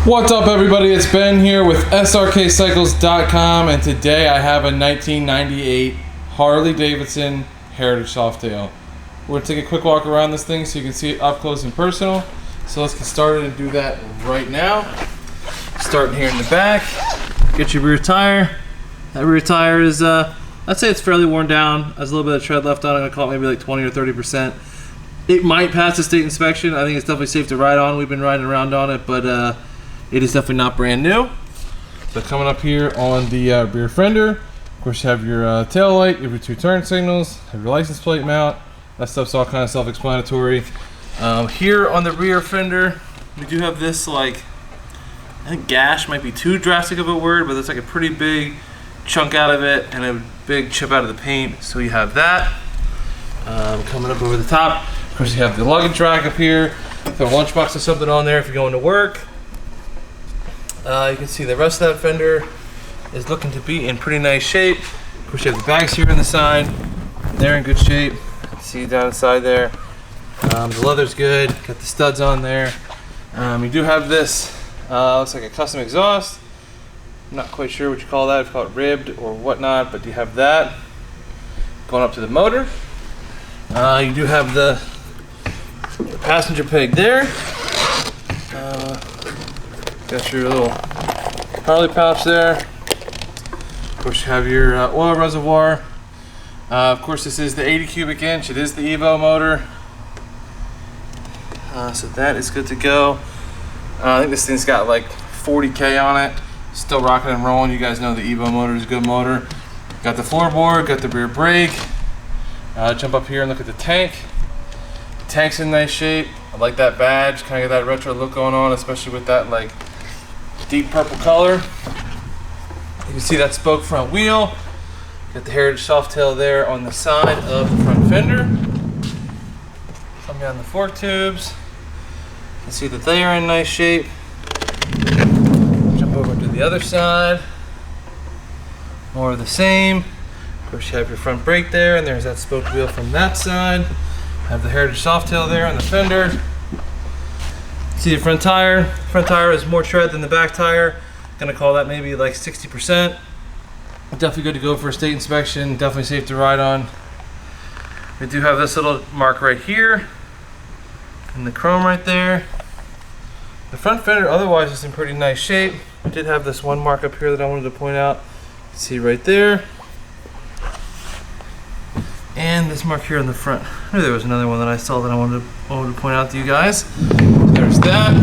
What's up, everybody? It's Ben here with Srkcycles.com, and today I have a 1998 Harley Davidson Heritage Softail. We're going to take a quick walk around this thing so you can see it up close and personal. So let's get started and do that right now. Starting here in the back, get your rear tire. That rear tire is, I'd say it's fairly worn down. There's a little bit of tread left on it. I'm going to call it maybe like 20 or 30%. It might pass the state inspection. I think it's definitely safe to ride on. We've been riding around on it, but it is definitely not brand new. So coming up here on the rear fender, of course you have your tail light, you have your two turn signals, have your license plate mount. That stuff's all kind of self-explanatory. Here on the rear fender, we do have this, like, I think gash might be too drastic of a word, but it's like a pretty big chunk out of it and a big chip out of the paint. So you have that. Coming up over the top, of course you have the luggage rack up here. Throw a lunchbox or something on there if you're going to work. You can see the rest of that fender is looking to be in pretty nice shape. Of course, you have the bags here on the side. They're in good shape. See down inside there. The leather's good. Got the studs on there. You do have this, looks like a custom exhaust. I'm not quite sure what you call that. If you call it ribbed or whatnot, but you have that. Going up to the motor. You do have the passenger peg there. Got your little Harley pouch there. Of course, you have your oil reservoir. Of course, this is the 80 cubic inch. It is the Evo motor. So that is good to go. I think this thing's got like 40K on it. Still rocking and rolling. You guys know the Evo motor is a good motor. Got the floorboard, got the rear brake. Jump up here and look at the tank. The tank's in nice shape. I like that badge. Kind of get that retro look going on, especially with that like deep purple color. You can see that spoke front wheel. Got the Heritage Softail there on the side of the front fender. Come down the fork tubes. You can see that they are in nice shape. Jump over to the other side. More of the same. Of course, you have your front brake there, and there's that spoke wheel from that side. Have the Heritage Softail there on the fender. See the front tire. Front tire has more tread than the back tire. Gonna call that maybe like 60%. Definitely good to go for a state inspection. Definitely safe to ride on. We do have this little mark right here, and the chrome right there. The front fender otherwise is in pretty nice shape. I did have this one mark up here that I wanted to point out. See right there. And this mark here on the front. I knew there was another one that I saw that I wanted to point out to you guys. There's that.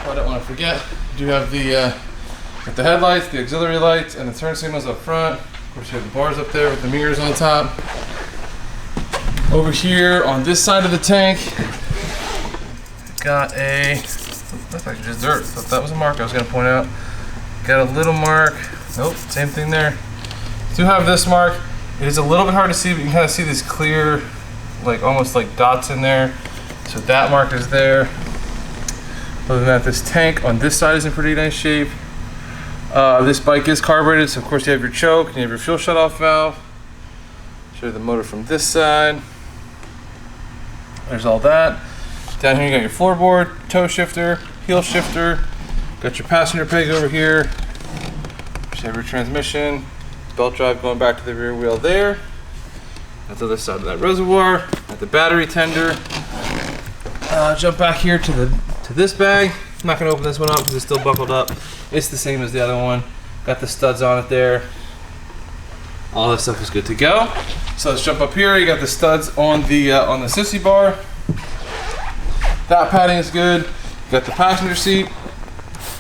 I don't want to forget. You do have got the headlights, the auxiliary lights, and the turn signals up front. Of course, you have the bars up there with the mirrors on top. Over here on this side of the tank, got a, that's actually just dirt. Thought that was a mark I was going to point out. Got a little mark. Nope, same thing there. Do have this mark. It is a little bit hard to see, but you can kind of see these clear, like almost like dots in there. So that mark is there. Other than that, this tank on this side is in pretty nice shape. This bike is carbureted, so of course you have your choke and you have your fuel shutoff valve. Show you the motor from this side. There's all that. Down here you got your floorboard, toe shifter, heel shifter. Got your passenger peg over here. You have your transmission. Belt drive going back to the rear wheel there. That's the other side of that reservoir. Got the battery tender. Jump back here to this bag. I'm not going to open this one up because it's still buckled up. It's the same as the other one. Got the studs on it there. All this stuff is good to go. So let's jump up here. You got the studs on the sissy bar. That padding is good. You got the passenger seat.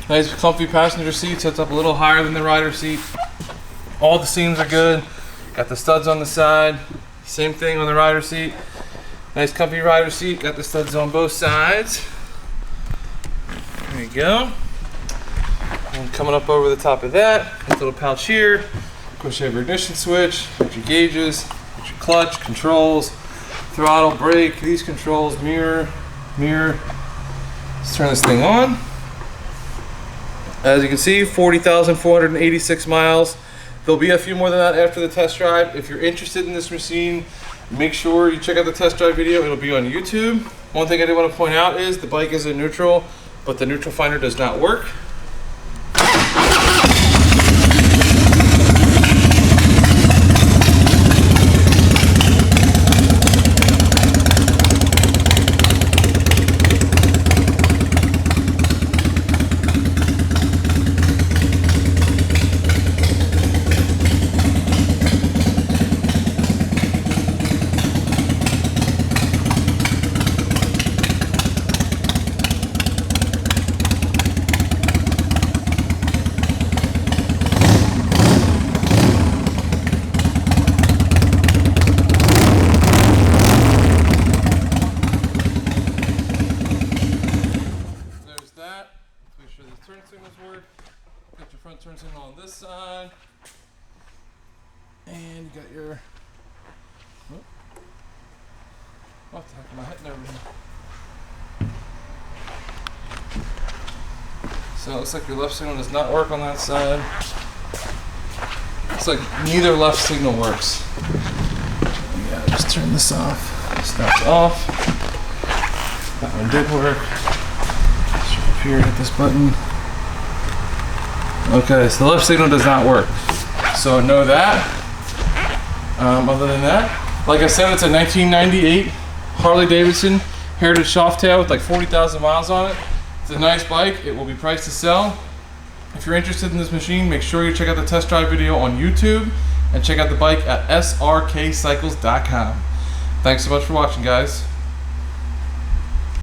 Nice comfy passenger seat. Sets up a little higher than the rider seat. All the seams are good. Got the studs on the side. Same thing on the rider seat. Nice comfy rider seat. Got the studs on both sides. There you go. And coming up over the top of that, this little pouch here. Of course, you have your ignition switch, got your gauges, got your clutch, controls, throttle, brake, these controls, mirror. Let's turn this thing on. As you can see, 40,486 miles. There'll be a few more than that after the test drive. If you're interested in this machine, make sure you check out the test drive video. It'll be on YouTube. One thing I did want to point out is the bike is in neutral. but the neutral finder does not work. Turn signals work. Got your front turn signal on this side, and you got your. What the heck am I hitting over here? So it looks like your left signal does not work on that side. It's like neither left signal works. Yeah, just turn this off. Snaps off. That one did work. Just up here, hit this button. Okay, so the left signal does not work. So know that. Other than that, like I said, it's a 1998 Harley Davidson Heritage Softail with like 40,000 miles on it. It's a nice bike. It will be priced to sell. If you're interested in this machine, make sure you check out the test drive video on YouTube and check out the bike at srkcycles.com. Thanks so much for watching, guys.